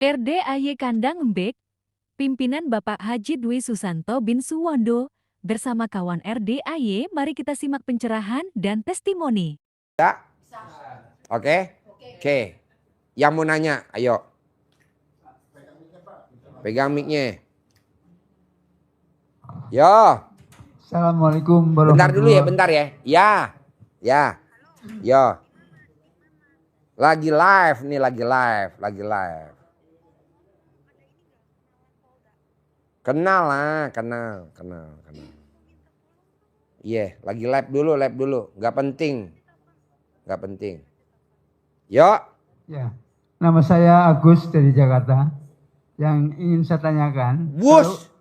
RDAY Kandang Embek, pimpinan Bapak Haji Dwi Susanto bin Suwondo, bersama kawan RDAY, mari kita simak pencerahan dan testimoni. Ya, oke? Oke. Yang mau nanya, ayo. Pegang mic-nya. Yo. Assalamualaikum Bentar dulu ya, warahmatullahi. bentar ya. Ya. Ya. Yo. Lagi live nih, lagi live. Kenal lah, kenal. Iya, lagi live dulu. Gak penting. Yo. Ya, nama saya Agus dari Jakarta. Yang ingin saya tanyakan, Wus.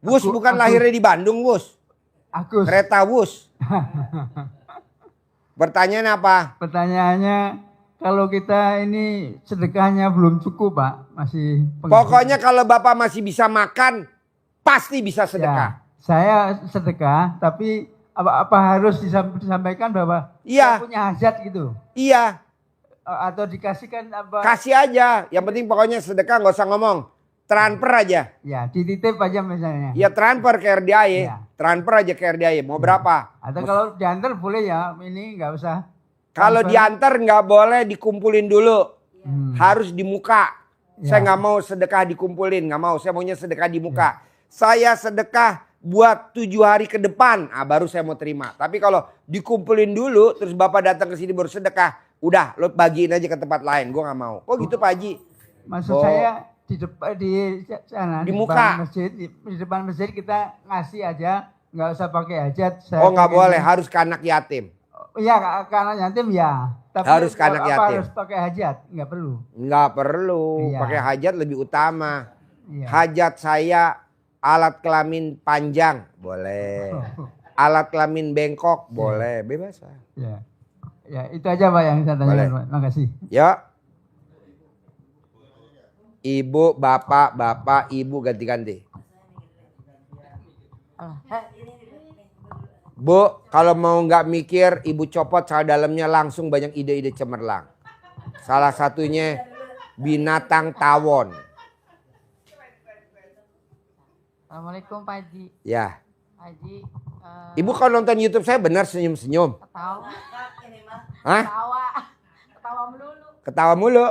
Wus bukan Agus. lahirnya di Bandung, Wus. Agus. Kereta Wus. Pertanyaan apa? Pertanyaannya, kalau kita ini sedekahnya belum cukup, Pak, masih. Pokoknya kalau Bapak masih bisa makan, pasti bisa sedekah. Ya, saya sedekah, tapi apa harus disampaikan bahwa Iya. saya punya hajat gitu? Iya. Atau dikasihkan apa? Kasih aja. Yang penting pokoknya sedekah, nggak usah ngomong. Transfer aja. Ya, dititip aja misalnya. Ya transfer ke RDAY. Ya. Transfer aja ke RDAY. Mau berapa? Atau kalau diantar boleh ya, ini nggak usah. Kalau diantar nggak boleh dikumpulin dulu. Harus di muka. Ya. Saya nggak mau sedekah dikumpulin. Nggak mau. Saya maunya sedekah di muka. Saya sedekah buat 7 hari ke depan. Baru saya mau terima. Tapi kalau dikumpulin dulu. Terus Bapak datang ke sini baru sedekah. Udah lo bagiin aja ke tempat lain. Gue nggak mau. Kok gitu Pak Haji? Maksud saya di depan di sana di depan muka masjid, di depan masjid kita ngasih aja, nggak usah pakai hajat. Oh nggak boleh, harus ke anak yatim. Iya, karena yatim ya. Tapi harus ke anak yatim. Harus pakai hajat? Nggak perlu. Nggak perlu, Iya. pakai hajat lebih utama. Iya. Hajat saya alat kelamin panjang, boleh. Alat kelamin bengkok, boleh, bebas lah. Ya. Ya, itu aja Pak yang saya tanyakan, Pak. Makasih. Ya. Ibu, bapak, ibu ganti-ganti. Bu, kalau mau nggak mikir, ibu copot salah dalamnya langsung banyak ide-ide cemerlang. Salah satunya binatang tawon. Assalamualaikum Pak Haji. Ya. Haji. Ibu kalau nonton YouTube saya benar senyum-senyum. Ketawa. Hah? Ketawa melulu. Ketawa mulu.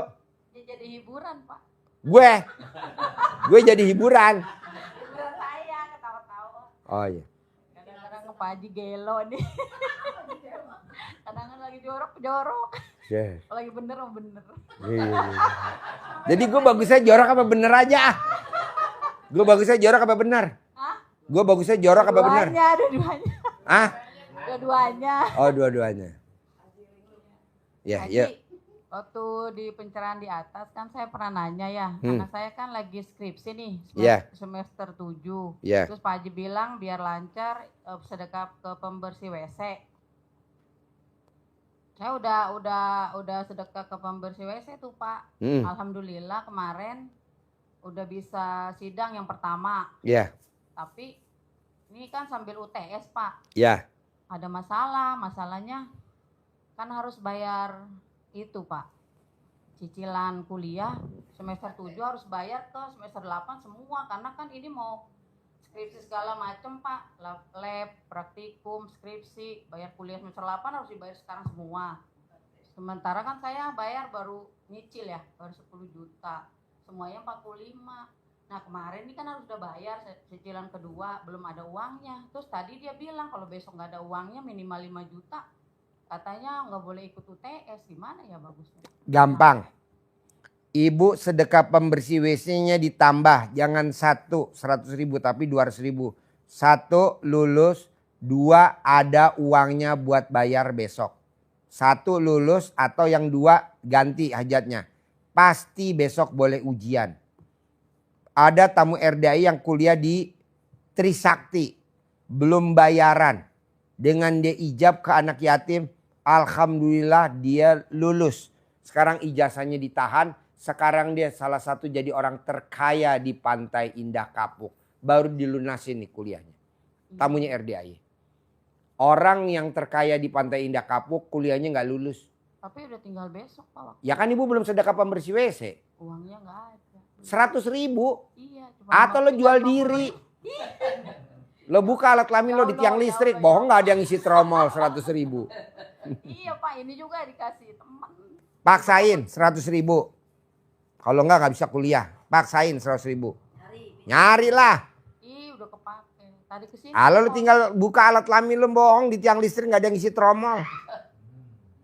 Jadi hiburan Pak. Gue jadi hiburan. Hiburan saya ketawa-tawa. Oh iya. Kadang-kadang ke Pak Haji gelo nih. Kadang-kadang lagi jorok. Yes. Lagi bener mau bener. Jadi gue bagusnya jorok apa bener aja? Gue bagusnya jorok apa bener? Hah? Gue bagusnya jorok apa bener? Dua-duanya. Hah? Dua-duanya. Oh dua-duanya. Ya, Haji, ya. waktu di pencerahan di atas kan saya pernah nanya ya. Karena saya kan lagi skripsi nih. Semester 7. Terus Pak Haji bilang biar lancar sedekah ke pembersih WC. Saya udah sedekah ke pembersih WC tuh Pak. Alhamdulillah kemarin udah bisa sidang yang pertama. Iya. Tapi ini kan sambil UTS Pak. Iya. Ada masalahnya kan harus bayar itu Pak. Cicilan kuliah semester 7 harus bayar ke semester 8 semua. Karena kan ini mau skripsi segala macem Pak. Lab, praktikum, skripsi, bayar kuliah semester 8 harus dibayar sekarang semua. Sementara kan saya bayar baru nyicil ya, baru 10 juta. Semuanya 45. Nah kemarin ini kan harus udah bayar cicilan kedua, belum ada uangnya. Terus tadi dia bilang kalau besok nggak ada uangnya minimal 5 juta. Katanya nggak boleh ikut UTS, gimana ya bagusnya? Gampang. Ibu sedekah pembersih WC-nya ditambah. Jangan 100.000 tapi 200.000. 1 lulus, 2 ada uangnya buat bayar besok. 1 lulus atau yang 2 ganti hajatnya. Pasti besok boleh ujian. Ada tamu RDAI yang kuliah di Trisakti. Belum bayaran. Dengan dia ijab ke anak yatim. Alhamdulillah dia lulus. Sekarang ijazahnya ditahan. Sekarang dia salah satu jadi orang terkaya di Pantai Indah Kapuk. Baru dilunasin nih kuliahnya. Tamunya RDAI. Orang yang terkaya di Pantai Indah Kapuk kuliahnya nggak lulus. Tapi udah tinggal besok Pak. Ya kan ibu belum sedekah pembersih WC. Uangnya nggak ada. 100.000. Iya, cuma Atau lo tinggal jual nomor. diri. Lo buka alat kelamin lo di tiang listrik. Bohong nggak ada yang isi tromol 100.000. Iya Pak, ini juga dikasih teman. Paksain 100.000. Kalau nggak bisa kuliah. Paksain 100.000. Nyari lah. Ih, udah kepake. Tadi kesini. Kalau lo tinggal buka alat kelamin lo bohong di tiang listrik nggak ada yang isi tromol.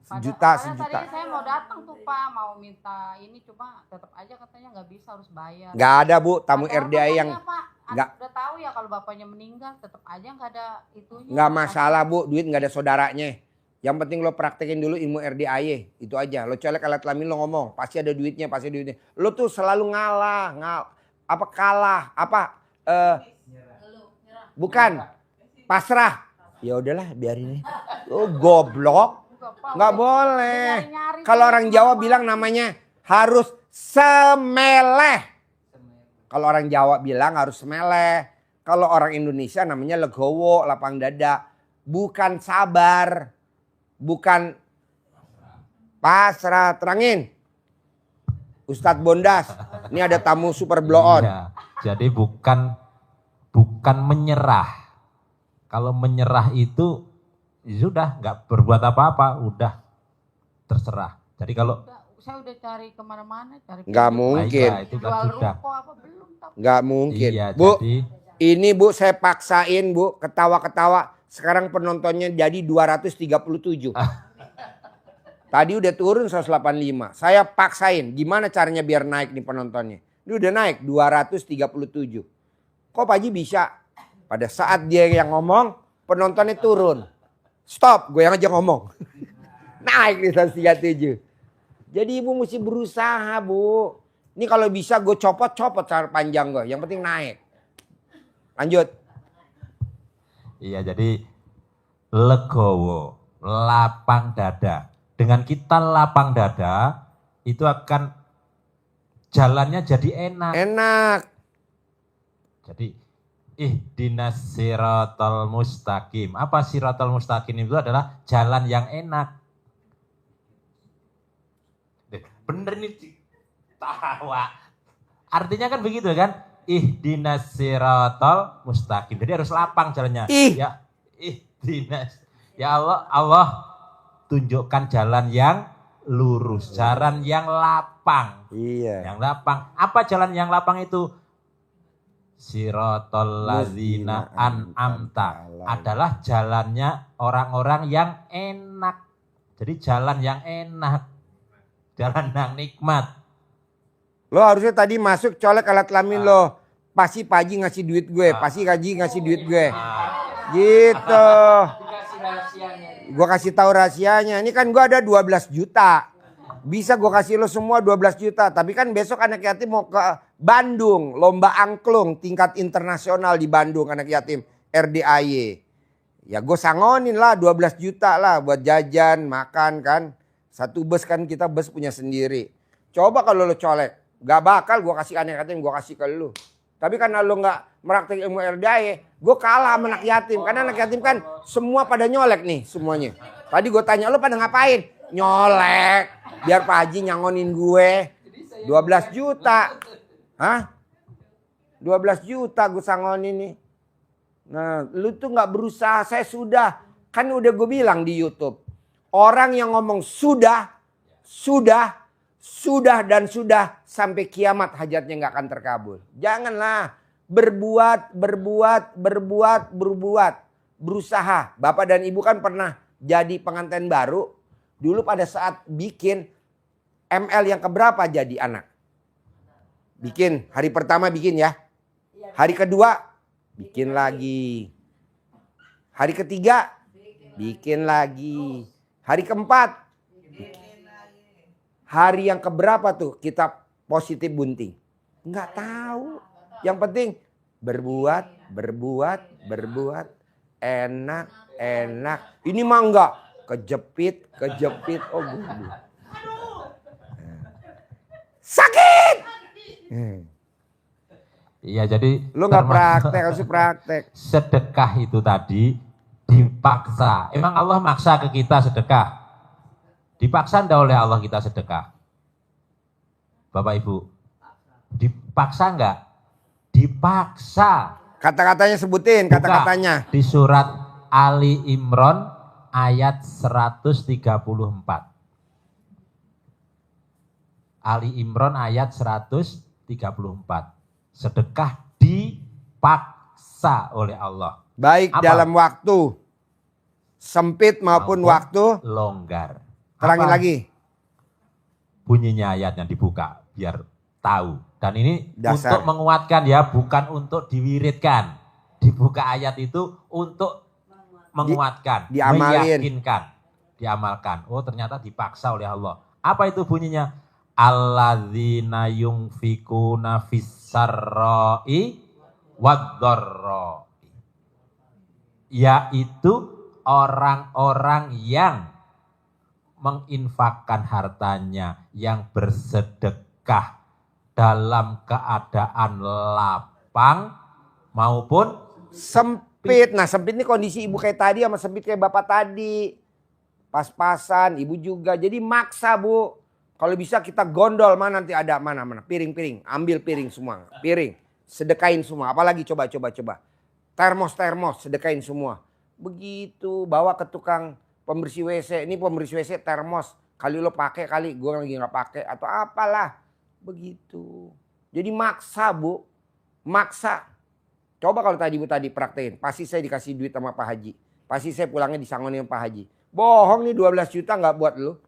Sejuta. Tadi saya mau datang tuh Pak, mau minta ini, cuma tetap aja katanya nggak bisa, harus bayar. Nggak ada Bu tamu Padahal RDA yang katanya, Pak, nggak. udah tahu ya kalau bapaknya meninggal, tetap aja nggak ada itunya. Nggak masalah Bu, duit nggak ada saudaranya. Yang penting lo praktekin dulu ilmu RDAY, itu aja. Lo colek alat kelamin lo ngomong, pasti ada duitnya, pasti ada duitnya. Lo tuh selalu bukan pasrah. Ya udahlah biarin. Lo goblok, nggak boleh. Kalau orang Jawa bilang namanya harus semeleh. Kalau orang Jawa bilang harus semeleh. Kalau orang Indonesia namanya legowo, lapang dada. Bukan sabar. Bukan pasrah. Terangin. Ustadz Bondas. Ini ada tamu super blow on. Iya, jadi bukan menyerah. Kalau menyerah itu ya sudah nggak berbuat apa-apa, udah terserah. Jadi kalau Saya udah cari kemana-mana, cari Nggak pinjam. mungkin. Nah, itu kan Jual sudah. ruko apa belum tahu. Nggak mungkin. Iya, Bu, jadi ini Bu saya paksain Bu. Ketawa-ketawa. Sekarang penontonnya jadi 237. Tadi udah turun 185. Saya paksain. Gimana caranya biar naik nih penontonnya. Ini udah naik 237. Kok Pak Haji bisa? Pada saat dia yang ngomong, penontonnya turun. Stop, gue yang aja ngomong. Naik nih 137. Jadi ibu mesti berusaha Bu. Ini kalau bisa gue copot cara panjang gue. Yang penting naik. Lanjut. iya, jadi legowo, lapang dada. Dengan kita lapang dada, itu akan jalannya jadi enak. Enak. Jadi ihdinas siratal mustaqim. Apa siratal mustaqim itu adalah jalan yang enak. Bener nih tawa. Artinya kan begitu kan? Ihdinas siratal mustaqim. Jadi harus lapang jalannya. Ya ihdinas. Ya Allah tunjukkan jalan yang lurus, jalan yang lapang. Iya. Yang lapang. Apa jalan yang lapang itu? Siratal ladzina an'amta, adalah jalannya orang-orang yang enak. Jadi jalan yang enak. Jalan yang nikmat. Lo harusnya tadi masuk colek alat kelamin lo. Pasti Pak Haji ngasih duit gue. Pasti Haji ngasih duit gue. Gitu. Gue kasih tahu rahasianya. Ini kan gue ada 12 juta. Bisa gue kasih lo semua 12 juta. Tapi kan besok anak yatim mau ke Bandung. Lomba angklung tingkat internasional di Bandung anak yatim. RDAY. Ya gue sangonin lah 12 juta lah buat jajan, makan kan. Satu bus kan kita bus punya sendiri. Coba kalau lo colek. Gak bakal gue kasih anak yatim, gue kasih ke lo. Tapi karena lo gak meraktek ilmu RDAY, gue kalah sama anak yatim. Karena anak yatim kan semua pada nyolek nih semuanya. Tadi gue tanya, lo pada ngapain? Nyolek. Biar Pak Haji nyangonin gue. 12 juta. Hah? 12 juta gue sangonin nih. Nah, lu tuh gak berusaha. Saya sudah. Kan udah gue bilang di YouTube. Orang yang ngomong sudah dan sudah sampai kiamat hajatnya nggak akan terkabul. Janganlah berbuat, berusaha. Bapak dan Ibu kan pernah jadi pengantin baru. Dulu pada saat bikin ML yang keberapa jadi anak? Bikin, hari pertama bikin ya. Hari kedua bikin lagi. Hari ketiga bikin lagi. Hari keempat. Hari yang keberapa tuh kita positif bunting? Enggak tahu. Yang penting berbuat. Enak. Ini mah enggak. Kejepit. Oh gue. Sakit. Iya, jadi Lu nggak praktek, harus praktek. Sedekah itu tadi dipaksa. Emang Allah maksa ke kita sedekah? Dipaksa ndak oleh Allah kita sedekah? Bapak Ibu, Dipaksa enggak? Dipaksa. Kata-katanya sebutin, Buka kata-katanya. di surat Ali Imran ayat 134. Ali Imran ayat 134. Sedekah dipaksa oleh Allah. Baik Apa? dalam waktu sempit maupun waktu longgar. terangin Apa lagi. bunyinya ayatnya dibuka biar tahu. Dan ini Dasar. untuk menguatkan ya, bukan untuk diwiridkan. Dibuka ayat itu untuk menguatkan, diamalin. meyakinkan, diamalkan. Oh ternyata dipaksa oleh Allah. Apa itu bunyinya? Alladzina yunfikuna fissarra'i wad-dharra'i. Yaitu orang-orang yang menginfakkan hartanya, yang bersedekah dalam keadaan lapang maupun Sempit. Nah sempit ini kondisi ibu kayak tadi sama sempit kayak bapak tadi. Pas-pasan, ibu juga. Jadi maksa bu. Kalau bisa kita gondol, mana nanti ada mana. Piring-piring, ambil piring semua. Piring, sedekain semua. Apalagi coba. Termos, sedekain semua. Begitu, bawa ke tukang pembersih WC. Ini pembersih WC termos. Kali lo pakai, kali gue lagi nggak pakai. Atau apalah. Begitu. Jadi maksa bu. Maksa. Coba kalau tadi ibu tadi praktein. Pasti saya dikasih duit sama Pak Haji. Pasti saya pulangnya disangonin sama Pak Haji. Bohong nih 12 juta nggak buat lo.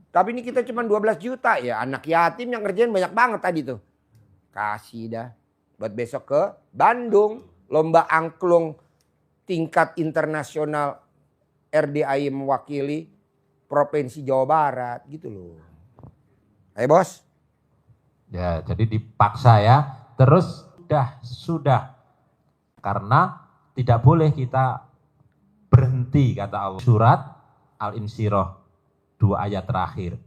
Tapi ini kita cuma 12 juta ya. Anak yatim yang ngerjain banyak banget tadi tuh. Kasih dah. Buat besok ke Bandung. Lomba angklung tingkat internasional RDAI mewakili Provinsi Jawa Barat. Gitu loh. Ayo bos. ya jadi dipaksa ya. Terus sudah. Karena tidak boleh kita berhenti kata Allah. Surat Al-Insyirah 2 ayat terakhir.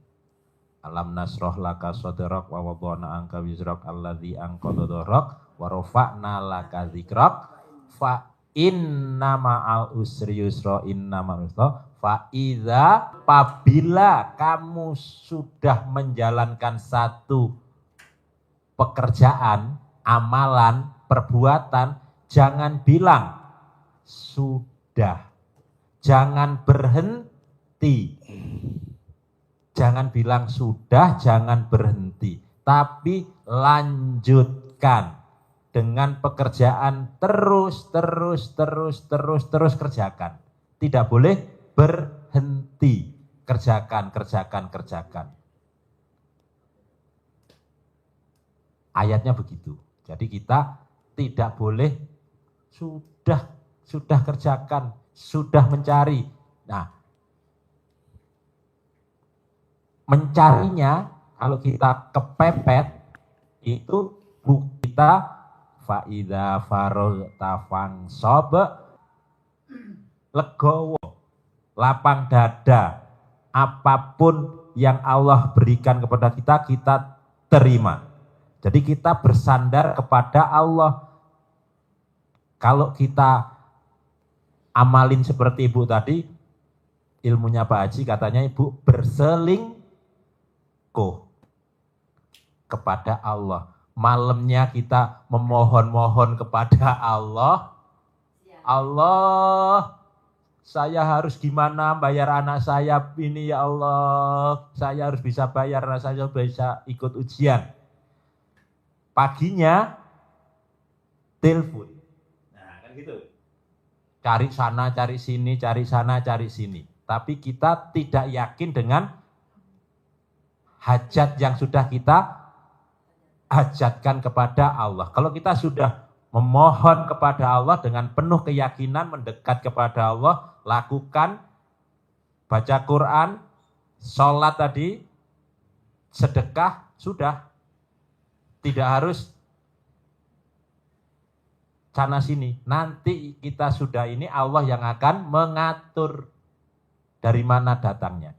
Alam nasroh laka sodorok wa wadona angka wizrok alladhi angkodo dorok wa rofa'na laka zikrak fa inna ma'al usri yusro inna ma'al usro fa idza apabila kamu sudah menjalankan satu pekerjaan, amalan, perbuatan, jangan bilang sudah, jangan berhenti. Jangan bilang sudah, jangan berhenti. Tapi lanjutkan dengan pekerjaan terus kerjakan. Tidak boleh berhenti. Kerjakan. Ayatnya begitu. Jadi kita tidak boleh sudah kerjakan, sudah mencari. Nah, mencarinya kalau kita kepepet itu kita faida farolta fangsob legowo, lapang dada, apapun yang Allah berikan kepada kita, kita terima. Jadi kita bersandar kepada Allah. Kalau kita amalin seperti ibu tadi, ilmunya Pak Haji katanya ibu berselingkuh kepada Allah. Malamnya kita memohon-mohon kepada Allah. Allah, saya harus gimana bayar anak saya ini ya Allah. Saya harus bisa bayar, saya bisa ikut ujian. Paginya telepon. Nah, kan gitu. Cari sana, cari sini, cari sana, cari sini. Tapi kita tidak yakin dengan hajat yang sudah kita hajatkan kepada Allah. Kalau kita sudah memohon kepada Allah dengan penuh keyakinan, mendekat kepada Allah, lakukan, baca Quran, sholat tadi, sedekah, sudah. Tidak harus sana sini. Nanti kita sudah ini Allah yang akan mengatur dari mana datangnya.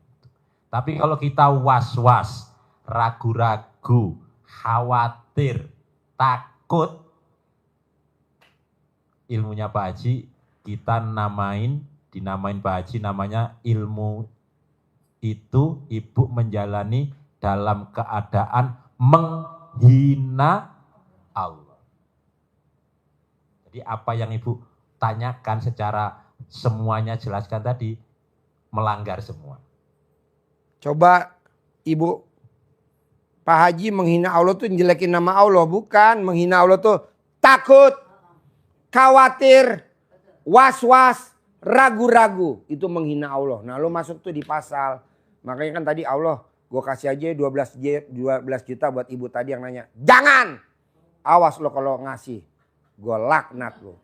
Tapi kalau kita was-was, ragu-ragu, khawatir, takut, ilmunya Pak Haji kita dinamain Pak Haji namanya ilmu itu ibu menjalani dalam keadaan menghina Allah. Jadi apa yang Ibu tanyakan secara semuanya jelaskan tadi, melanggar semua. Coba Ibu, Pak Haji menghina Allah tuh jelekin nama Allah. Bukan, menghina Allah tuh takut, khawatir, was-was, ragu-ragu. Itu menghina Allah. Nah lo masuk tuh di pasal. Makanya kan tadi Allah, gue kasih aja 12 juta buat ibu tadi yang nanya. Jangan! Awas lo kalau ngasih. Gue laknat lo.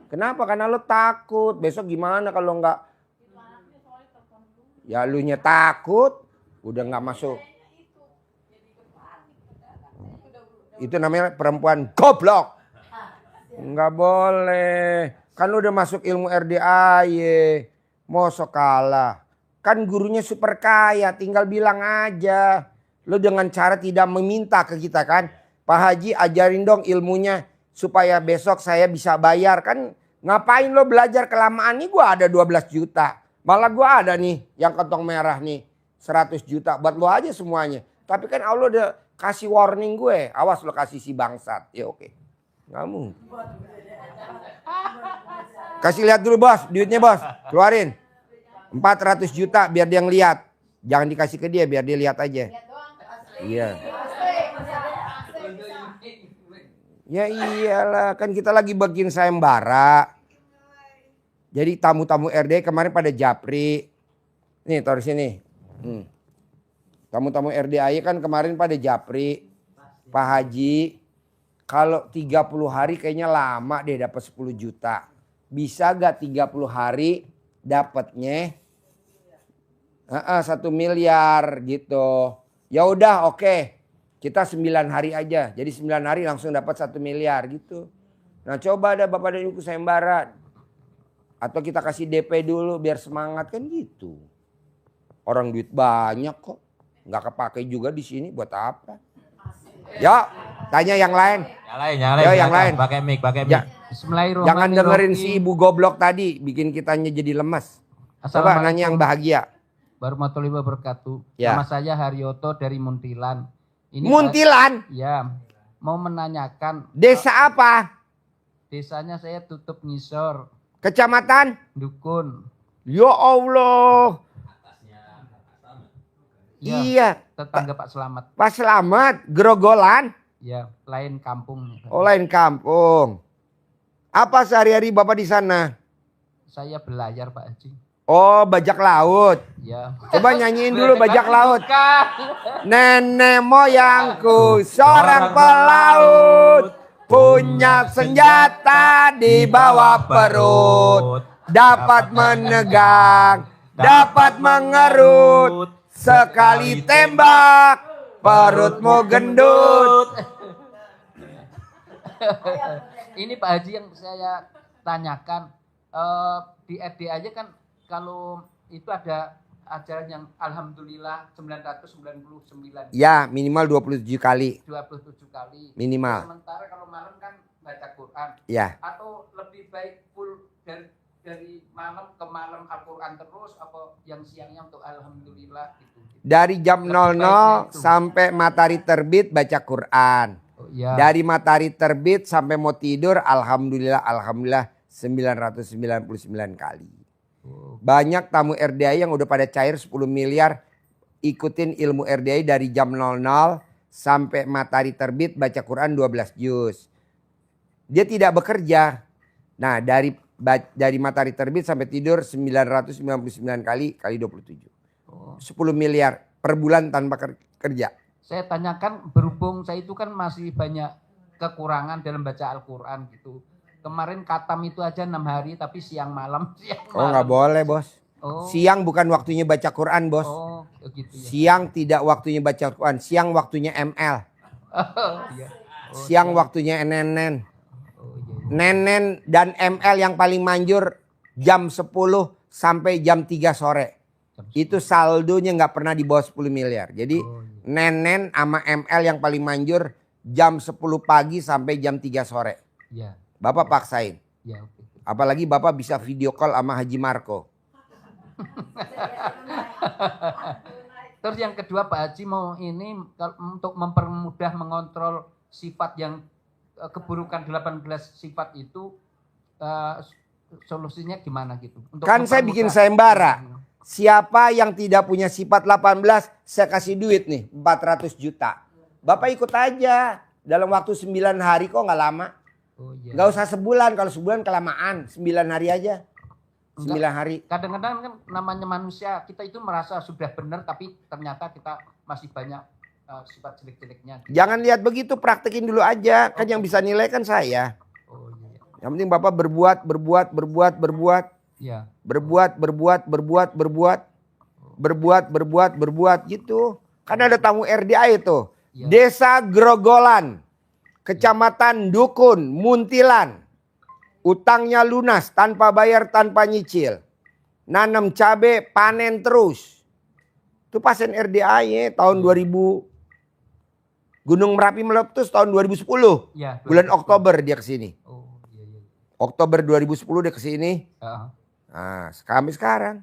Kenapa? Karena lo takut. Besok gimana kalau enggak? Ya lu nya takut. Udah nggak masuk. Itu namanya perempuan goblok. Nggak boleh. Kan lu udah masuk ilmu RDAY. Mosok kalah. Kan gurunya super kaya. Tinggal bilang aja. Lu dengan cara tidak meminta ke kita kan. Pak Haji ajarin dong ilmunya. Supaya besok saya bisa bayar. Kan ngapain lo belajar kelamaan. Nih gue ada 12 juta. Malah gue ada nih yang kantong merah nih. 100 juta. Buat lo aja semuanya. Tapi kan Allah udah kasih warning gue. Awas lo kasih si bangsat. Ya oke. Nggak mungkin. Kasih lihat dulu bos. Duitnya bos. Keluarin. 400 juta biar dia ngeliat. Jangan dikasih ke dia biar dia lihat aja. Iya. Ya iyalah. Kan kita lagi bikin sayembara. Jadi tamu-tamu RD kemarin pada japri. Nih taruh sini. Tamu-tamu RDAY kan kemarin pada japri. Pak Haji. Kalau 30 hari kayaknya lama deh dapat 10 juta. Bisa gak 30 hari dapatnya 1 miliar gitu. Ya udah oke. Kita 9 hari aja. Jadi 9 hari langsung dapat 1 miliar gitu. Nah coba ada Bapak dan Ibu sayembara. Atau kita kasih DP dulu biar semangat kan gitu. Orang duit banyak kok. Nggak kepake juga di sini buat apa? Ya, tanya yang lain. Yang lain. Pakai mic. Bismillahirrahmanirrahim. Jangan dengerin si ibu goblok tadi, bikin kitanya jadi lemes. Coba nanya yang bahagia. Warahmatullahi wabarakatuh. Ya. Nama saya Haryoto dari Muntilan. Muntilan? Ya, mau menanyakan. Desa apa? Desanya saya tutup ngisor. Kecamatan? Dukun. Ya Allah. Ya, Iya. tetangga Pak Slamet. Pak Slamet, Grogolan? Ya, lain kampung. Oh lain kampung. Apa sehari-hari Bapak di sana? Saya belayar Pak Haji. Oh bajak laut. Ya. Coba nyanyiin dulu bajak laut. Nenek moyangku seorang pelaut. Punya senjata di bawah perut. Dapat menegang, dapat mengerut. Sekali tembak, perutmu gendut. Ini Pak Haji yang saya tanyakan. Di RD aja kan kalau itu ada ajaran yang Alhamdulillah 999. Ya minimal 27 kali. 27 kali. Minimal. Sementara kalau malam kan baca Quran. Ya. Atau lebih baik full dari malam ke malam Al-Quran terus apa yang siangnya untuk Alhamdulillah gitu. Dari jam 00 sampai matahari terbit baca Quran. Oh, ya. Dari matahari terbit sampai mau tidur Alhamdulillah 999 kali. Banyak tamu RDAY yang udah pada cair 10 miliar ikutin ilmu RDAY dari jam 00 sampai matahari terbit baca Quran 12 juz. Dia tidak bekerja. Nah dari matahari terbit sampai tidur 999 kali 27. 10 miliar per bulan tanpa kerja. Saya tanyakan berhubung saya itu kan masih banyak kekurangan dalam baca Al-Quran gitu. Kemarin katam itu aja 6 hari tapi siang malam. Oh nggak boleh bos. Oh. Siang bukan waktunya baca Quran bos. Oh gitu ya. Siang tidak waktunya baca Quran. Siang waktunya ML. Iya. Siang waktunya nenen. Oh, iya. Nenen dan ML yang paling manjur jam 10 sampai jam 3 sore. Itu saldonya nggak pernah di bawah 10 miliar. Jadi nenen sama ML yang paling manjur jam 10 pagi sampai jam 3 sore. Ya. Bapak paksain. Ya, oke. Apalagi Bapak bisa video call sama Haji Marco. Terus yang kedua Pak Haji mau ini untuk mempermudah mengontrol sifat yang keburukan 18 sifat itu solusinya gimana gitu? Untuk Kan saya bikin mempermudah. sayembara. Siapa yang tidak punya sifat 18, saya kasih duit nih 400 juta. Bapak ikut aja. Dalam waktu 9 hari kok nggak lama. Oh, iya. Nggak usah sebulan, kalau sebulan kelamaan. 9 hari aja. 9 hari. Kadang-kadang kan namanya manusia, kita itu merasa sudah benar tapi ternyata kita masih banyak sifat jelek-jeleknya. Jangan lihat begitu, praktekin dulu aja. Kan yang bisa nilai kan saya. Oh iya. Yang penting Bapak berbuat. Iya. Berbuat gitu. Kan ada tamu RDA itu. Iya. Desa Grogolan, Kecamatan Dukun, Muntilan. Utangnya lunas tanpa bayar, tanpa nyicil. Nanam cabe, panen terus. Itu pasien RDA tahun 2000. Gunung Merapi meletus tahun 2010. Iya. Bulan Oktober dia kesini. Oh iya. Oktober 2010 dia kesini. Heeh. Nah, kami sekarang.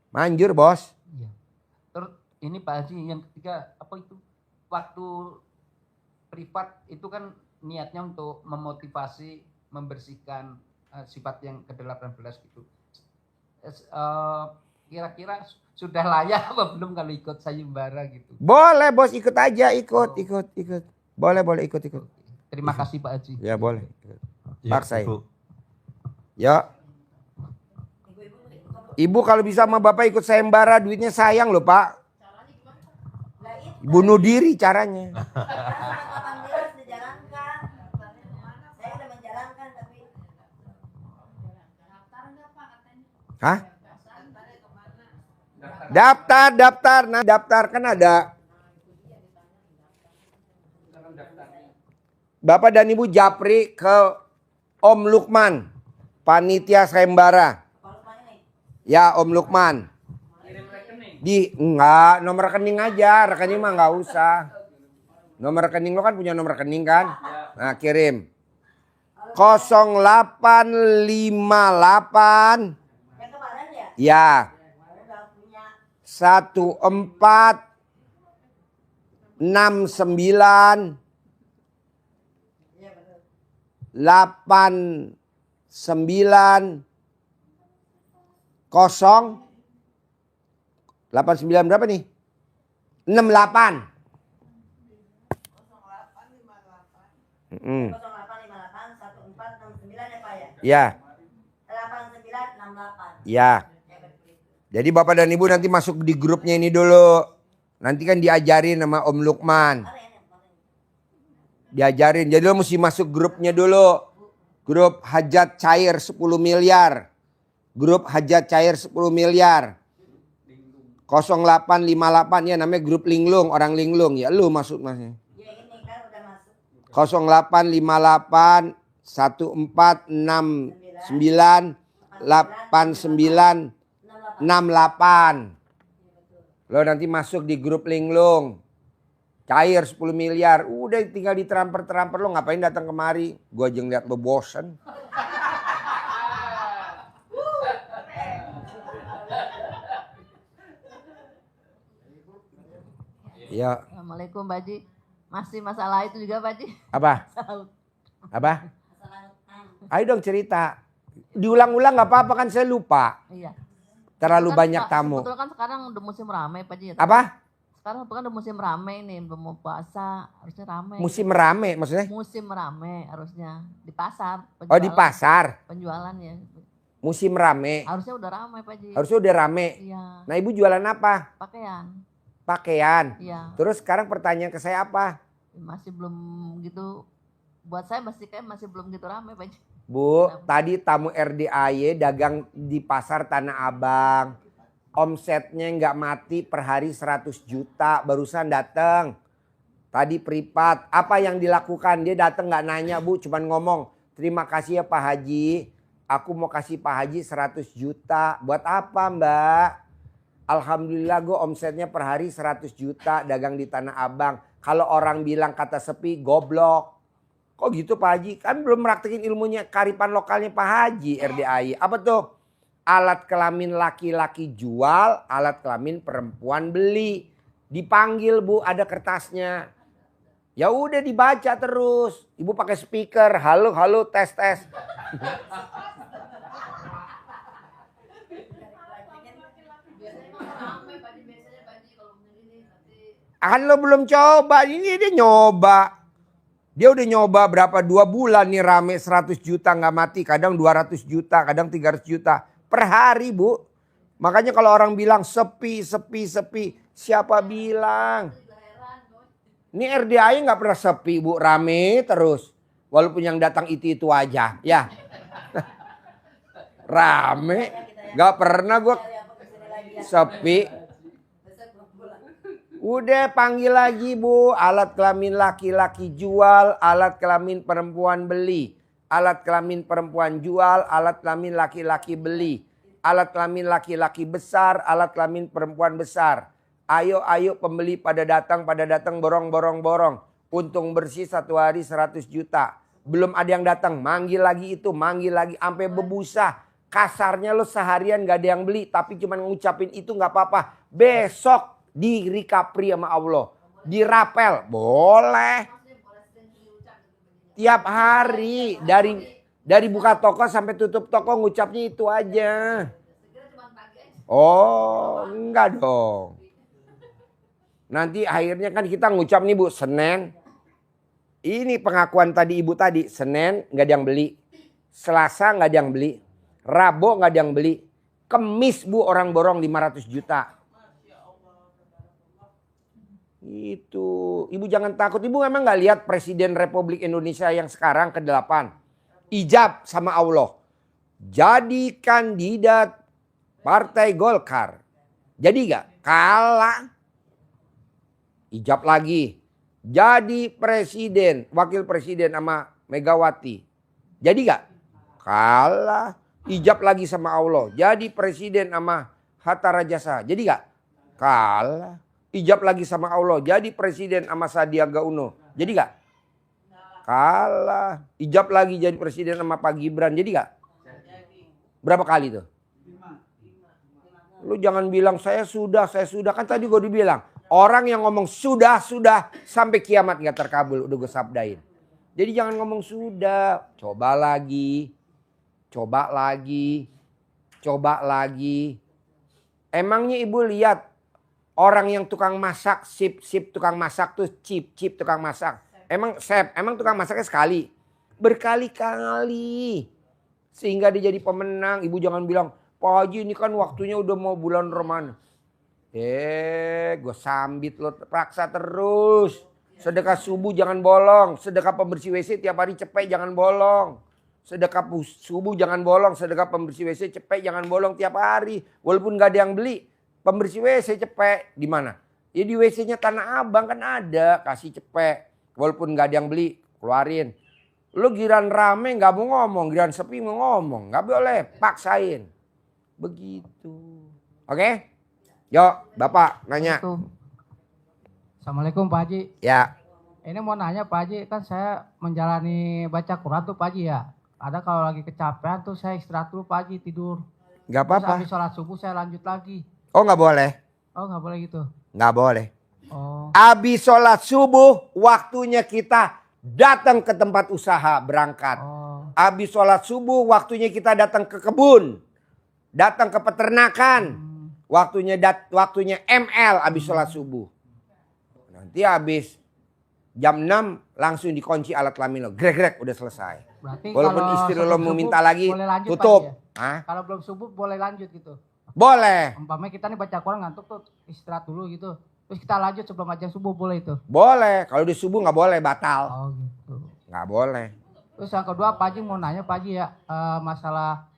Manjur bos. Iya. Terus ini Pak Haji yang ketiga apa itu? Waktu privat itu kan niatnya untuk memotivasi, membersihkan sifat yang ke-18 gitu. Kira-kira sudah layak apa belum kalau ikut sayembara gitu? Boleh bos, ikut aja, ikut. Boleh ikut. Terima kasih Pak Haji. Ya boleh. Ya, Paksa. Ibu. Ya. Ibu kalau bisa sama bapak ikut sayembara, duitnya sayang loh pak. Bunuh diri caranya. 18 dijalankan. Saya udah menjalankan tapi Hah? Daftar. Nah daftar kan ada. Bapak dan Ibu japri ke Om Lukman, panitia sayembara. Ya Om Lukman. Enggak, nomor rekening aja, rekening mah nggak usah. Nomor rekening lo kan punya nomor rekening kan? Nah kirim. 0858. yang kemarin ya Ya. udah punya 1469 iya betul 89 berapa nih? 68. 0858 1469 ya Pak ya Ya, 8968 ya. ya betul itu Jadi Bapak dan Ibu nanti masuk di grupnya ini dulu. Nanti kan diajarin sama Om Lukman. Diajarin. Jadi lo mesti masuk grupnya dulu. Grup hajat cair 10 miliar. Grup hajat cair 10 miliar. 0858 ya namanya grup linglung, orang linglung. Ya lu masuk masnya. ya ini kan udah masuk 0858 1469 89 68. Lo nanti masuk di grup linglung. Cair 10 miliar. Udah tinggal ditramper-tramper, lo ngapain datang kemari? Gua aja ngeliat lo bosen. Ya, Assalamualaikum Pak Haji. Masih masalah itu juga Pak Haji. apa? Salut. Apa? Ayo dong cerita. Diulang-ulang nggak apa-apa kan saya lupa. Iya. Terlalu Kan, banyak Pak, tamu. Sebetulnya kan sekarang udah musim ramai Pak Haji. Ya. Apa? Sekarang kan udah musim ramai nih, belum mau puasa, harusnya ramai. Musim rame maksudnya? Musim ramai harusnya di pasar. Oh di pasar. Penjualan ya. Musim rame. Harusnya udah ramai Pak Haji. Harusnya udah rame. Iya. Nah ibu jualan apa? Pakaian. Pakaian. Iya. Terus sekarang pertanyaan ke saya apa? Masih belum gitu. Buat saya masih belum gitu ramai Pak Haji. Bu, tadi tamu RDAY dagang di pasar Tanah Abang. Omsetnya nggak mati per hari 100 juta. Barusan datang. Tadi privat. Apa yang dilakukan? Dia datang nggak nanya bu. Cuman ngomong. Terima kasih ya Pak Haji. Aku mau kasih Pak Haji 100 juta. Buat apa mbak? Alhamdulillah gue omsetnya per hari 100 juta. Dagang di Tanah Abang. Kalau orang bilang kata sepi goblok. Kok gitu Pak Haji? Kan belum praktekin ilmunya kearifan lokalnya Pak Haji RDAY. Apa tuh? Alat kelamin laki-laki jual, alat kelamin perempuan beli. Dipanggil bu, ada kertasnya. Ya udah dibaca terus. Ibu pakai speaker, halo halo tes tes. Kan lo belum coba, ini dia nyoba. Dia udah nyoba berapa 2 bulan nih rame 100 juta nggak mati. Kadang 200 juta, kadang 300 juta per hari Bu. Makanya kalau orang bilang sepi, sepi, sepi. Siapa bilang? Ini RDAI nggak pernah sepi Bu, rame terus. Walaupun yang datang itu aja ya. Rame, nggak pernah gue sepi. Udah panggil lagi Bu, alat kelamin laki-laki jual, alat kelamin perempuan beli. Alat kelamin perempuan jual, alat kelamin laki-laki beli. Alat kelamin laki-laki besar, alat kelamin perempuan besar. Ayo pembeli pada datang borong. Untung bersih 1 hari 100 juta. Belum ada yang datang, manggil lagi itu, manggil lagi sampai bebusa. Kasarnya lo seharian gak ada yang beli, tapi cuma ngucapin itu gak apa-apa. Besok di recovery sama Allah. Dirapel, boleh. Tiap hari dari buka toko sampai tutup toko ngucapnya itu aja. Oh, enggak dong. Nanti akhirnya kan kita ngucap nih Bu, Senin. Ini pengakuan tadi Ibu tadi, Senin nggak ada yang beli. Selasa nggak ada yang beli. Rabu nggak ada yang beli. Kemis Bu orang borong 500 juta. Itu, Ibu jangan takut. Ibu memang nggak lihat Presiden Republik Indonesia yang sekarang ke-8. Ijab sama Allah. Jadi kandidat Partai Golkar. Jadi gak? Kalah. Ijab lagi. Jadi presiden, wakil presiden sama Megawati. Jadi gak? Kalah. Ijab lagi sama Allah. Jadi presiden sama Hatta Rajasa. Jadi gak? Kalah. Ijab lagi sama Allah. Jadi presiden sama Sandiaga Uno. Jadi gak? Kalah. Ijab lagi jadi presiden sama Pak Gibran. Jadi gak? Berapa kali tuh? Lu jangan bilang saya sudah. Kan tadi gue dibilang. Orang yang ngomong sudah sampai kiamat gak terkabul. Udah gue sabdain. Jadi jangan ngomong sudah. Coba lagi. Emangnya Ibu lihat orang yang tukang masak, sip tukang masak tuh chip tukang masak. Emang tukang masaknya sekali? Berkali-kali. Sehingga dia jadi pemenang. Ibu jangan bilang, Pak Haji ini kan waktunya udah mau bulan Ramadan. Gue sambit lo paksa terus. Sedekah subuh jangan bolong. Sedekah pembersih WC tiap hari cepet jangan bolong. Sedekah subuh jangan bolong. Sedekah pembersih WC cepet jangan bolong tiap hari. Walaupun gak ada yang beli. Pembersih WC cepet. Di mana? Ya di WC-nya Tanah Abang kan ada. Kasih cepet. Walaupun gak ada yang beli. Keluarin. Lu giran rame gak mau ngomong. Giran sepi mau ngomong. Gak boleh. Paksain. Begitu. Oke? Yuk, Bapak nanya. Assalamualaikum Pak Haji. Ya. Ini mau nanya Pak Haji, kan saya menjalani baca Quran tuh Pak Haji ya. Ada kalau lagi kecapean tuh saya istirahat dulu Pak Haji, tidur. Gak Terus apa-apa. habis sholat subuh saya lanjut lagi. Oh gak boleh? Oh nggak boleh gitu? Gak boleh. Oh. Habis sholat subuh, waktunya kita datang ke tempat usaha, berangkat. Oh. Habis sholat subuh, waktunya kita datang ke kebun. Datang ke peternakan. Waktunya ML habis sholat subuh. Nanti habis jam 6 langsung dikunci alat kelamin lo. Grek udah selesai. Berarti Walaupun kalau istri lo sebelum mau subuh minta lagi boleh lanjut, Pak tutup. Haji ya? Hah? Kalau belum subuh boleh lanjut gitu. Boleh. Umpamanya kita nih baca Quran ngantuk tuh istirahat dulu gitu. Terus kita lanjut sebelum azan subuh boleh itu? Boleh. Kalau di subuh gak boleh, batal. Oh gitu. Gak boleh. Terus yang kedua Pak Haji mau nanya Pak Haji ya, masalah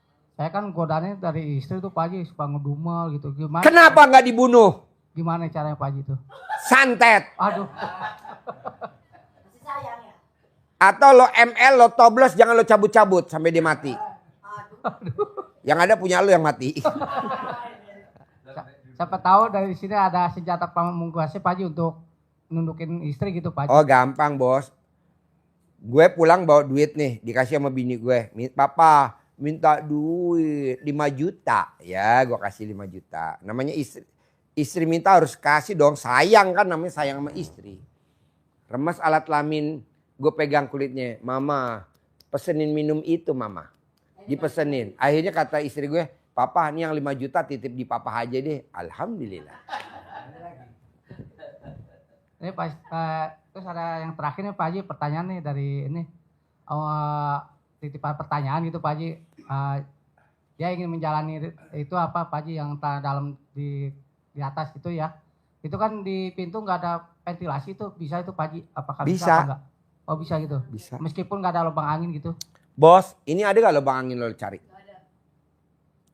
saya kan godaannya dari istri tuh Pak Haji suka ngedumel gitu. Gimana? Kenapa gak dibunuh? Gimana caranya Pak Haji tuh? Santet. Aduh. Masih sayang ya? Atau lo ML, lo toblos, jangan lo cabut-cabut sampai dia mati. Yang ada punya lo yang mati. Siapa tahu dari sini ada senjata pamungkasnya Pak Haji untuk nundukin istri gitu Pak Haji. Oh gampang bos. Gue pulang bawa duit nih, dikasih sama bini gue. Papa minta duit 5 juta. Ya gue kasih 5 juta. Namanya istri minta harus kasih dong. Sayang kan, namanya sayang sama istri. Remes alat kelamin, gue pegang kulitnya. Mama, pesenin minum itu mama. Dipesenin. Akhirnya kata istri gue, papa ini yang 5 juta titip di papa aja deh. Alhamdulillah. Ini Pak, terus ada yang terakhir nih Pak Haji, pertanyaan nih dari ini. Titipan pertanyaan gitu Pak Haji. Dia ingin menjalani itu apa Pak Haji yang dalam di atas itu ya. Itu kan di pintu nggak ada ventilasi itu, bisa itu Pak Haji? Apakah bisa Bisa. apa enggak? Oh bisa gitu? Bisa. Meskipun nggak ada lubang angin gitu? Bos, ini ada gak lubang angin lo cari?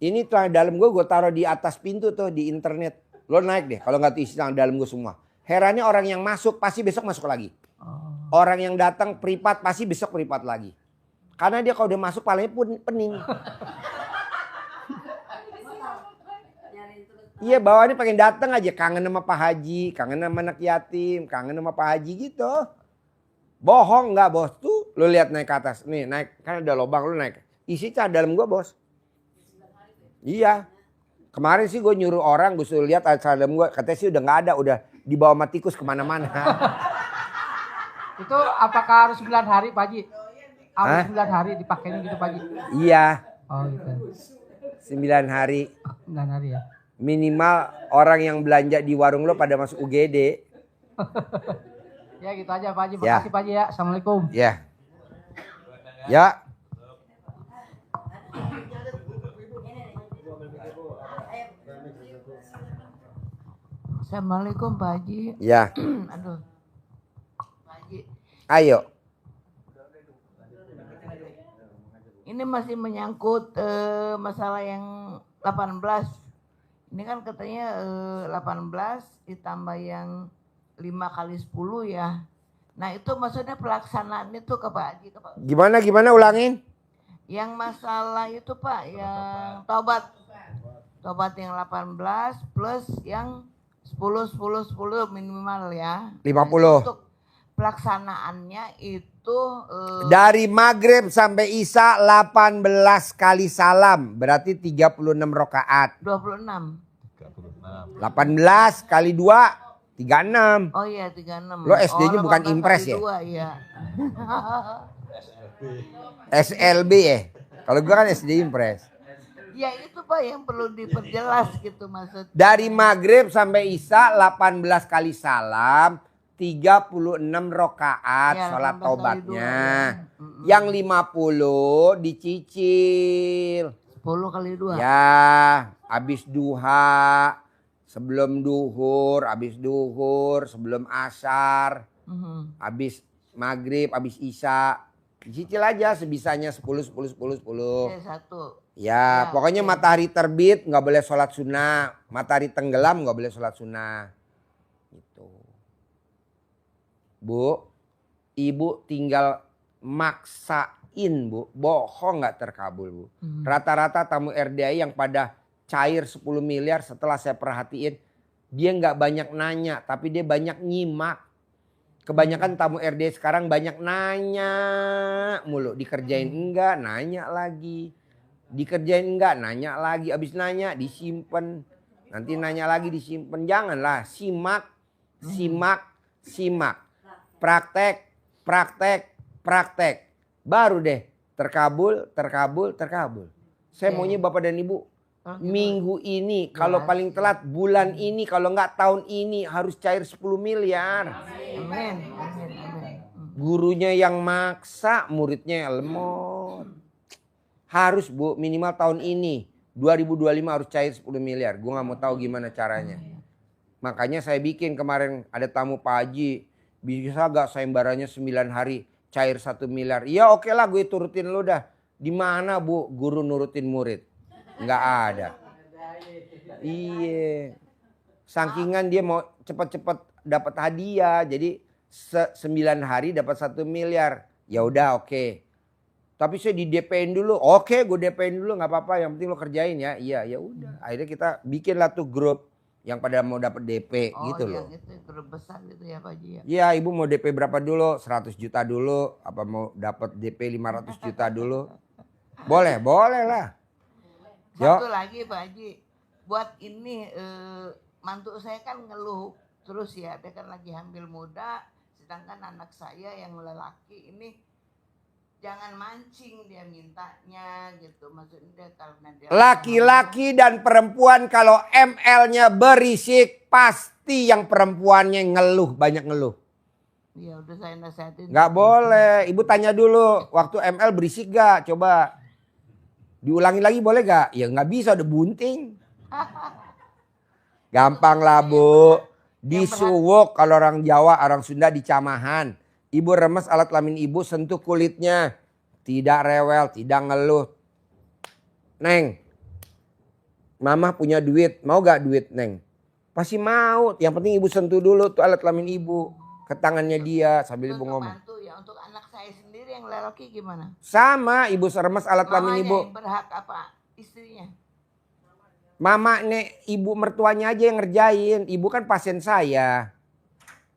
Ini tuh dalam gue taruh di atas pintu tuh di internet. Lo naik deh kalau nggak isi dalam gue semua. Herannya orang yang masuk pasti besok masuk lagi. Orang yang datang privat pasti besok privat lagi. Karena dia kalau udah masuk palanya pun pening. Iya bawaannya pengen datang aja, kangen sama Pak Haji, kangen sama anak yatim, kangen sama Pak Haji gitu. Bohong nggak bos? Tuh lu lihat naik ke atas, nih naik kan ada lubang lu naik. Isi cah dalam gua bos. Iya. Kemarin sih gue nyuruh orang, gue suruh lihat acara dalam gua, katanya sih udah nggak ada, udah dibawa sama tikus kemana-mana. Itu apakah harus 9 hari Pak Haji? Harus 9 hari dipakein gitu Pak Haji? Iya. Oh gitu. 9 hari. 9 hari ya. Minimal orang yang belanja di warung lo pada masuk UGD. Ya gitu aja Pak Haji. Ya. Makasih Pak Haji ya. Assalamualaikum. Ya. Ya. Assalamualaikum Pak Haji. Ya. Aduh. Pak Haji, Ayo. ini masih menyangkut masalah yang 18. Ini kan katanya 18 ditambah yang 5 kali 10 ya. Nah itu maksudnya pelaksanaan itu ke Pak Haji. Ke Pak. Gimana ulangin? Yang masalah itu Pak, yang tobat. Tobat yang 18 plus yang 10 minimal ya. 50. Nah, untuk pelaksanaannya itu Dari maghrib sampai isya 18 kali salam. Berarti 36 rakaat. 26. 18 kali 2, 36. Oh iya 36. Lo SD-nya bukan 18 impres kali ya? 2, iya. SLB ya. Kalau gua kan SD impres. Ya itu Pak yang perlu diperjelas gitu maksud. Dari maghrib sampai isya 18 kali salam. 36 rakaat Ya, sholat 18 kali tobatnya. 2, ya. Yang 50 dicicil. 10 kali 2. Ya, habis duha, sebelum duhur, habis duhur, sebelum asar, habis maghrib, habis isya. Dicicil aja sebisanya 10. Ya, 1. Ya, pokoknya oke. matahari terbit nggak boleh sholat sunnah, matahari tenggelam nggak boleh sholat sunnah. Gitu. Bu, ibu tinggal maksain bu, bohong nggak terkabul bu. Rata-rata tamu RDI yang pada cair 10 miliar setelah saya perhatiin, dia nggak banyak nanya, tapi dia banyak nyimak. Kebanyakan tamu RDI sekarang banyak nanya mulu, dikerjain enggak, nanya lagi. Dikerjain enggak, nanya lagi. Abis nanya disimpan, nanti nanya lagi disimpan. Janganlah, simak. Praktek. Baru deh terkabul. Saya maunya Bapak dan Ibu minggu ini, kalau paling telat bulan ini, kalau enggak tahun ini harus cair 10 miliar. Amin. Gurunya yang maksa, muridnya yang lemot. Harus bu, minimal tahun ini 2025 harus cair 10 miliar. Gue gak mau tahu gimana caranya. Makanya saya bikin kemarin ada tamu Pak Haji. Bisa gak sayembaranya 9 hari cair 1 miliar. Ya oke lah gue turutin lu dah. Di mana bu guru nurutin murid? Nggak ada. Iya. Sakingan dia mau cepet-cepet dapat hadiah. Jadi 9 hari dapat 1 miliar. Ya udah oke. Tapi saya di DP-in dulu. Oke, gue DP-in dulu nggak apa-apa. Yang penting lo kerjain ya. Iya, ya udah. Akhirnya kita bikinlah tuh grup yang pada mau dapat DP gitu loh. Itu grup besar gitu ya Pak Haji ya. Iya, ibu mau DP berapa dulu? 100 juta dulu. Apa mau dapat DP 500 juta dulu? Boleh lah. Satu lagi Pak Haji. Buat ini mantu saya kan ngeluh terus ya. Dia kan lagi hamil muda. sedangkan anak saya yang lelaki ini jangan mancing dia mintanya gitu, maksudnya karena dia Laki-laki dan perempuan kalau ML-nya berisik pasti yang perempuannya ngeluh, banyak ngeluh. ya udah saya nasihatin. Nggak boleh. Ibu tanya dulu, waktu ML berisik gak? Coba diulangi lagi boleh gak? Ya nggak bisa, udah bunting. Gampang lah Bu. Disuwuk kalau orang Jawa, orang Sunda dicamahan. Ibu remes alat kelamin ibu, sentuh kulitnya. Tidak rewel, tidak ngeluh. Neng, mama punya duit, mau gak duit Neng? Pasti mau, yang penting ibu sentuh dulu tuh alat kelamin ibu. Ke tangannya dia sambil ibu ngomong. Mantu ya, untuk anak saya sendiri yang lelaki gimana? Sama ibu remes alat kelamin Mamanya ibu. yang berhak apa istrinya? Mama nek ibu mertuanya aja yang ngerjain. Ibu kan pasien saya.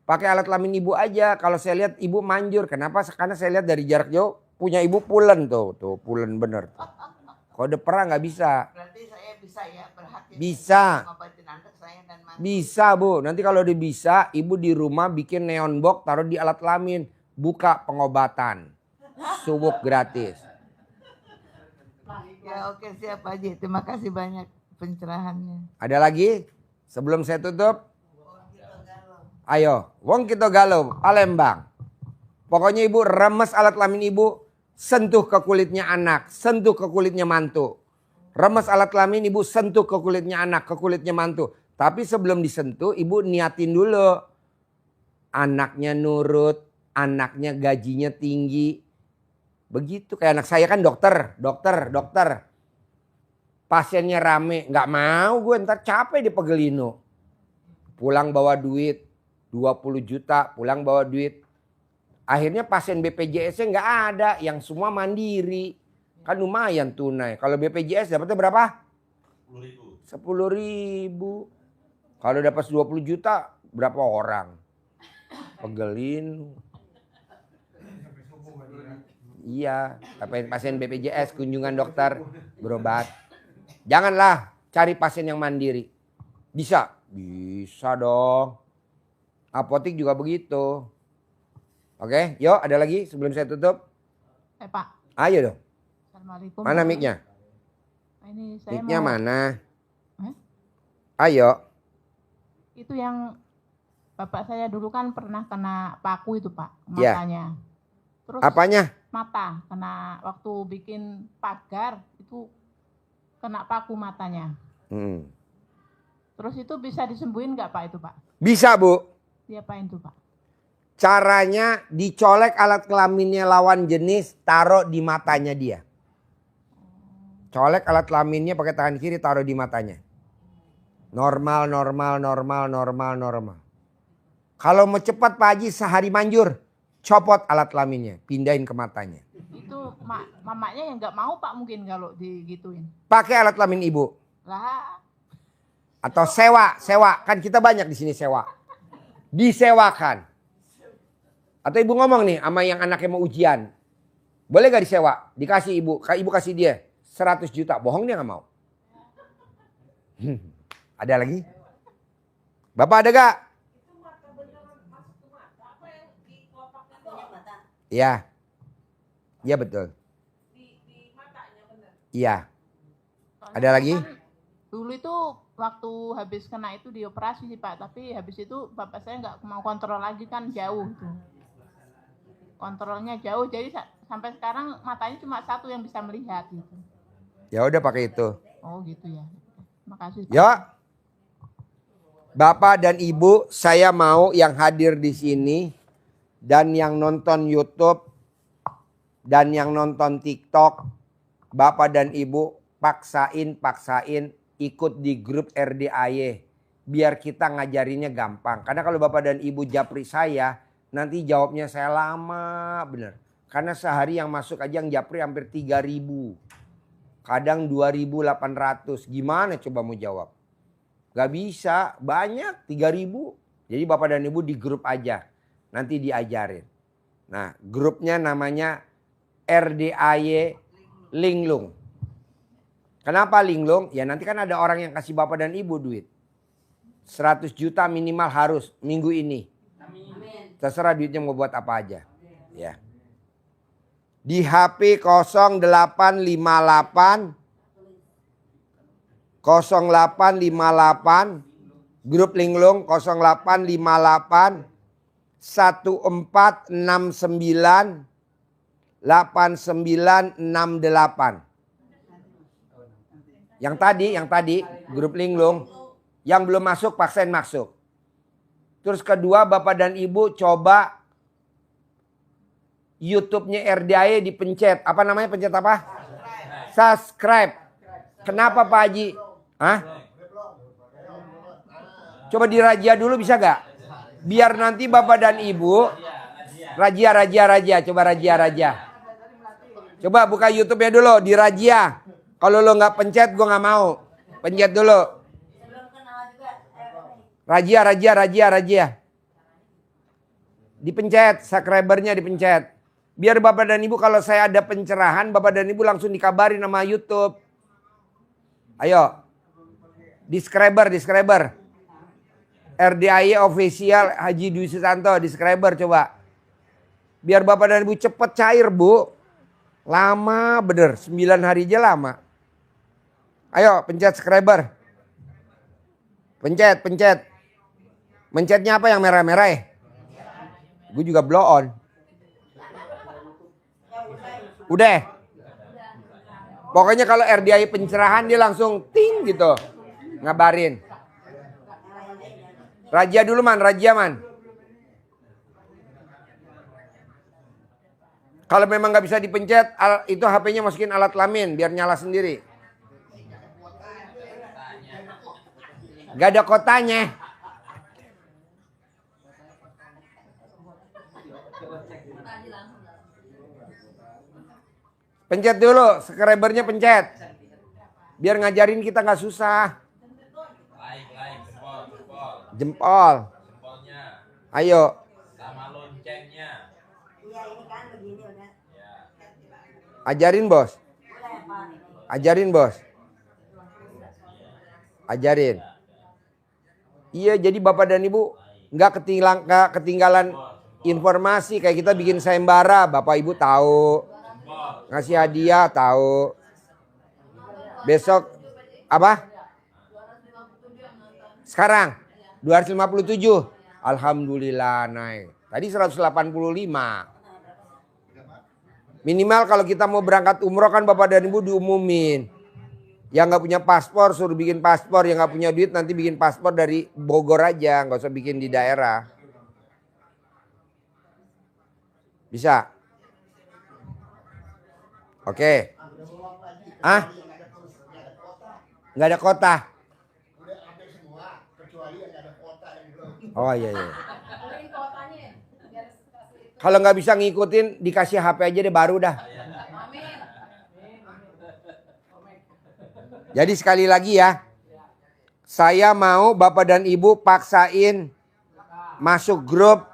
Pakai alat kelamin ibu aja. Kalau saya lihat ibu manjur. Kenapa? Karena saya lihat dari jarak jauh punya ibu pulen tuh. Tuh pulen bener. Kode perang nggak bisa. Berarti saya bisa ya berhak ya Bisa. ngobatin anak saya dan mantu. Bisa Bu. Nanti kalau udah bisa ibu di rumah bikin neon box taruh di alat kelamin. Buka pengobatan. Subuk gratis. Ya oke siap Pak Haji. Terima kasih banyak pencerahannya. Ada lagi? Sebelum saya tutup. Ayo, wong kita galau, Palembang. Pokoknya ibu remes alat kelamin ibu, sentuh ke kulitnya anak, sentuh ke kulitnya mantu. Remes alat kelamin ibu, sentuh ke kulitnya anak, ke kulitnya mantu. Tapi sebelum disentuh, ibu niatin dulu. Anaknya nurut, anaknya gajinya tinggi. Begitu kayak anak saya kan dokter. Pasiennya rame, nggak mau gue ntar capek di Pegelino. Pulang bawa duit 20 juta, pulang bawa duit. Akhirnya pasien BPJS-nya nggak ada, yang semua mandiri. Kan lumayan tunai. Kalau BPJS dapatnya berapa? 10.000. Kalau dapat 20 juta, berapa orang? Pegelino. Iya, tapi pasien BPJS kunjungan dokter berobat. Janganlah cari pasien yang mandiri. Bisa? Bisa dong. Apotik juga begitu. Oke, yuk ada lagi sebelum saya tutup. Pak. Ayo dong. Assalamualaikum. Mana mic-nya? Ini saya Mic-nya mau, mana? Ayo. itu yang bapak saya dulu kan pernah kena paku itu Pak, Ya. matanya. Terus Apanya? mata, kena waktu bikin pagar itu kena paku matanya. Terus itu bisa disembuhin nggak Pak itu Pak? Bisa Bu. Diapain tuh Pak? Caranya dicolek alat kelaminnya lawan jenis, taruh di matanya dia. Colek alat kelaminnya pakai tangan kiri, taruh di matanya. Normal. Kalau mau cepat Pak Haji sehari manjur, copot alat kelaminnya, pindahin ke matanya. Itu mamanya yang nggak mau Pak mungkin kalau digituin. Pakai alat kelamin ibu. Lah, Atau sewa. Kan kita banyak di sini sewa. Disewakan. Atau ibu ngomong nih sama yang anaknya mau ujian. Boleh gak disewa? Dikasih ibu. Ibu kasih dia 100 juta. Bohong dia gak mau. Ada lagi? Bapak ada gak? Iya. Iya betul. Iya. Ada lagi? dulu itu waktu habis kena itu dioperasi sih Pak, tapi habis itu bapak saya nggak mau kontrol lagi kan jauh tuh. Kontrolnya jauh, jadi sampai sekarang matanya cuma satu yang bisa melihat gitu. Ya udah pakai itu. Oh gitu ya. Makasih Pak. Ya. Bapak dan Ibu, saya mau yang hadir di sini dan yang nonton YouTube dan yang nonton TikTok, Bapak dan Ibu paksain ikut di grup RDAY biar kita ngajarinnya gampang. Karena kalau Bapak dan Ibu japri saya, nanti jawabnya saya lama bener. Karena sehari yang masuk aja yang japri hampir 3.000. Kadang 2.800. Gimana coba mau jawab? Gak bisa, banyak 3.000. Jadi Bapak dan Ibu di grup aja. Nanti diajarin. Nah, grupnya namanya RDAY Linglung. Kenapa linglung? Ya nanti kan ada orang yang kasih Bapak dan Ibu duit. 100 juta minimal harus minggu ini. Terserah duitnya mau buat apa aja. Ya. Di HP 0858 0858 grup linglung 0858 1469 8968. Yang tadi grup linglung yang belum masuk paksain masuk. Terus kedua, Bapak dan Ibu coba YouTube-nya RDAY dipencet. Apa namanya, pencet apa? Subscribe. Kenapa Pak Haji? Hah? Coba dirajia dulu bisa gak? Biar nanti Bapak dan Ibu rajia. Coba rajia. Coba buka YouTube-nya dulu, dirajia. Kalau lo nggak pencet, gue nggak mau. Pencet dulu. Rajia. Dipencet, subscribernya dipencet. Biar Bapak dan Ibu kalau saya ada pencerahan, Bapak dan Ibu langsung dikabarin sama YouTube. Ayo. Subscriber. RDAY official Haji Dwi Susanto, subscriber coba. Biar Bapak dan Ibu cepet cair, Bu. Lama bener, 9 hari aja lama. Ayo pencet subscriber. Pencet. Mencetnya apa yang merah-merah ya? Gue juga blow on. Udah. Pokoknya kalau RDAY pencerahan dia langsung ting gitu. Ngabarin. Rajia dulu man. Kalau memang nggak bisa dipencet, itu HP-nya masukin alat kelamin biar nyala sendiri. Gak ada kotanya. Pencet dulu, subscribernya pencet. Biar ngajarin kita nggak susah. Jempol. Ayo. Sama loncengnya. Ajarin bos. Ajarin. Iya, jadi Bapak dan Ibu nggak ketinggalan informasi. Kayak kita bikin sayembara, Bapak Ibu tahu. Ngasih hadiah tahu. Besok apa? Sekarang 257. Alhamdulillah naik. Tadi 185. Minimal kalau kita mau berangkat umroh kan Bapak dan Ibu diumumin. Yang nggak punya paspor suruh bikin paspor. Yang nggak punya duit nanti bikin paspor dari Bogor aja. Nggak usah bikin di daerah. Bisa? Oke. Nggak ada kota. Oh iya. Kalau nggak bisa ngikutin dikasih HP aja deh baru dah. Jadi sekali lagi ya. Saya mau Bapak dan Ibu paksain masuk grup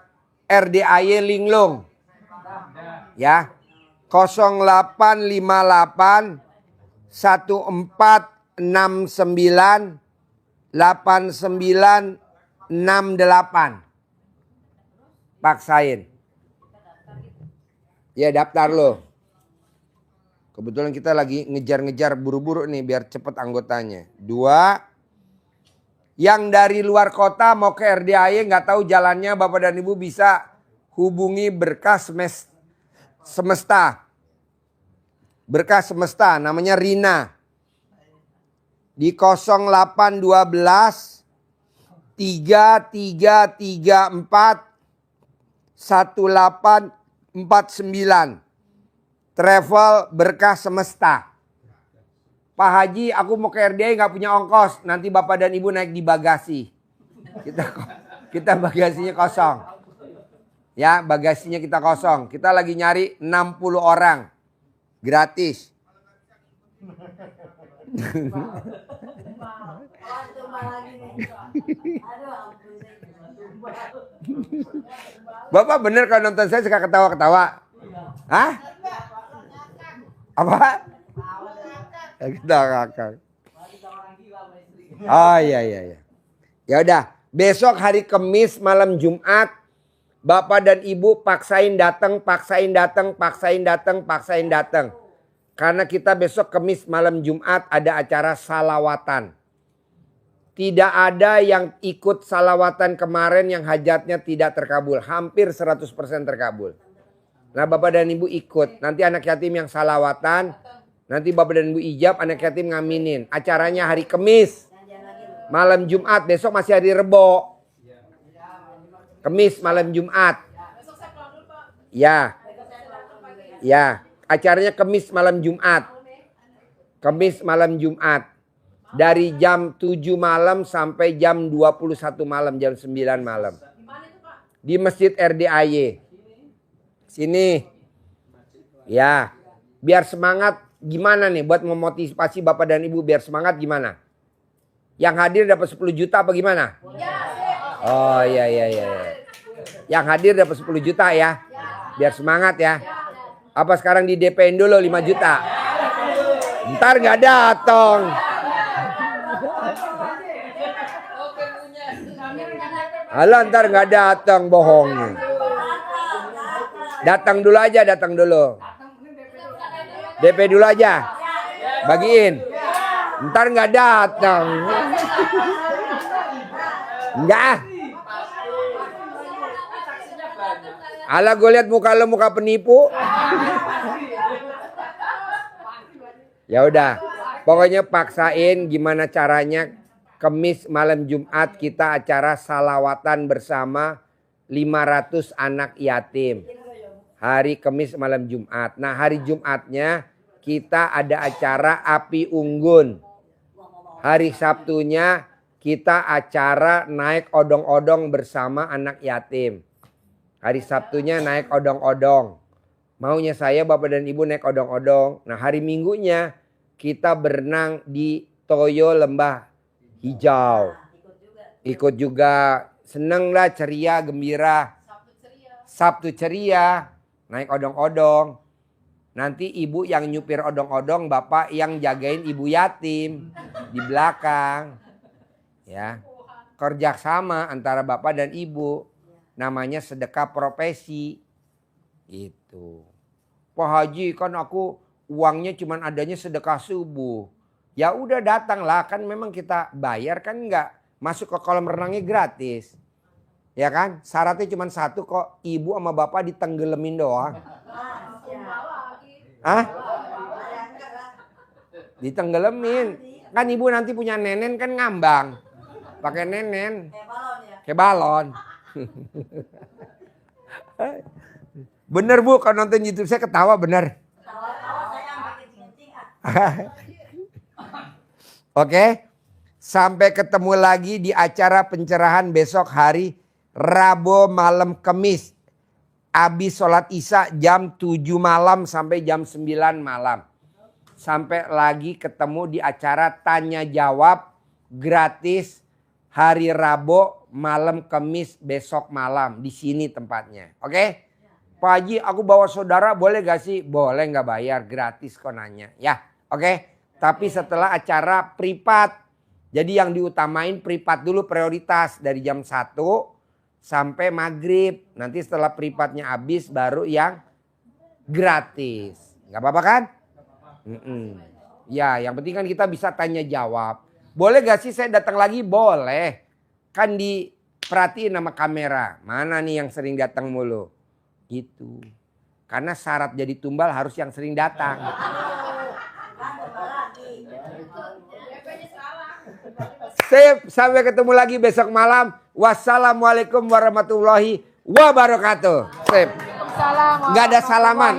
RDAY Linglung. Ya. 0858 1469 8968. Paksain. Ya daftar lo. Kebetulan kita lagi ngejar-ngejar buru-buru nih biar cepet anggotanya. 2. Yang dari luar kota mau ke RDAY nggak tahu jalannya, Bapak dan Ibu bisa hubungi Berkas Semesta. Berkas Semesta namanya Rina. Di 0812 3334 1849. Travel Berkas Semesta. Pak Haji, aku mau ke RDAY nggak punya ongkos. Nanti Bapak dan Ibu naik di bagasi. Kita bagasinya kosong. Ya, bagasinya kita kosong. Kita lagi nyari 60 orang. Gratis. Bapak bener kalau nonton saya suka ketawa-ketawa? Hah? Apa? Kita ngakak. Oh iya. Ya udah, besok hari Kamis malam Jumat Bapak dan Ibu paksain datang, paksain datang, paksain datang, paksain datang. Karena kita besok Kamis malam Jumat ada acara salawatan. Tidak ada yang ikut salawatan kemarin yang hajatnya tidak terkabul. Hampir 100% terkabul. Nah Bapak dan Ibu ikut. Nanti anak yatim yang salawatan. Nanti Bapak dan Ibu ijab, anak yatim ngaminin. Acaranya hari Kamis. Malam Jumat, besok masih hari Rebo. Kamis malam Jumat. Ya. Ya, acaranya Kamis malam Jumat. Kamis malam Jumat. Dari jam 7 malam sampai jam 21 malam, jam 9 malam. Di Masjid RDAY. Sini. Ya. Biar semangat gimana nih buat memotivasi Bapak dan Ibu biar semangat gimana? Yang hadir dapat 10 juta apa gimana? Oh iya. Yang hadir dapat 10 juta ya. Biar semangat ya. Apa sekarang di DP-in dulu 5 juta? Ntar gak datang. Alah ntar gak datang bohongnya. Datang dulu aja, datang dulu. DP dulu aja. Bagiin. Ntar gak datang. Enggak. Alah gue lihat muka lo muka penipu. Ya udah. Pokoknya paksain gimana caranya Kamis malam Jumat kita acara salawatan bersama 500 anak yatim. Hari Kamis malam Jumat. Nah hari Jumatnya kita ada acara api unggun. Hari Sabtunya kita acara naik odong-odong bersama anak yatim. Hari Sabtunya naik odong-odong. Maunya saya Bapak dan Ibu naik odong-odong. Nah hari Minggunya kita berenang di Toyo Lembah Hijau. Ikut juga. Seneng lah, ceria, gembira. Sabtu ceria. Naik odong-odong. Nanti ibu yang nyupir odong-odong, bapak yang jagain ibu yatim di belakang. Ya. Kerja sama antara bapak dan ibu. Namanya sedekah profesi. Itu. Pak Haji kan aku uangnya cuman adanya sedekah subuh. Ya udah datanglah, kan memang kita bayar kan enggak. Masuk ke kolam renangnya gratis. Ya kan? Syaratnya cuma satu kok, ibu sama bapak ditenggelamin doang. Hah? Ditenggelamin. Kan ibu nanti punya nenen kan ngambang. Pakai nenen. Kayak balon. Bener Bu, kalau nonton YouTube saya ketawa bener. Oke. Sampai ketemu lagi di acara pencerahan besok hari Rabu malam Kamis. Habis sholat Isya jam 7 malam sampai jam 9 malam. Sampai lagi ketemu di acara tanya jawab gratis hari Rabu malam Kamis besok malam. Di sini tempatnya. Oke? Pak Haji aku bawa saudara boleh gak sih? Boleh gak bayar, gratis kok nanya. Ya oke? Tapi setelah acara privat. Jadi yang diutamain privat dulu prioritas dari jam 1 sampai maghrib. Nanti setelah privatnya habis baru yang gratis. Gak apa-apa kan? Ya yang penting kan kita bisa tanya jawab. Boleh gak sih saya datang lagi? Boleh. Kan diperhatiin sama kamera. Mana nih yang sering datang mulu? Gitu. Karena syarat jadi tumbal harus yang sering datang. Sip, sampai ketemu lagi besok malam. Wassalamualaikum warahmatullahi wabarakatuh. Sip. Nggak ada salaman.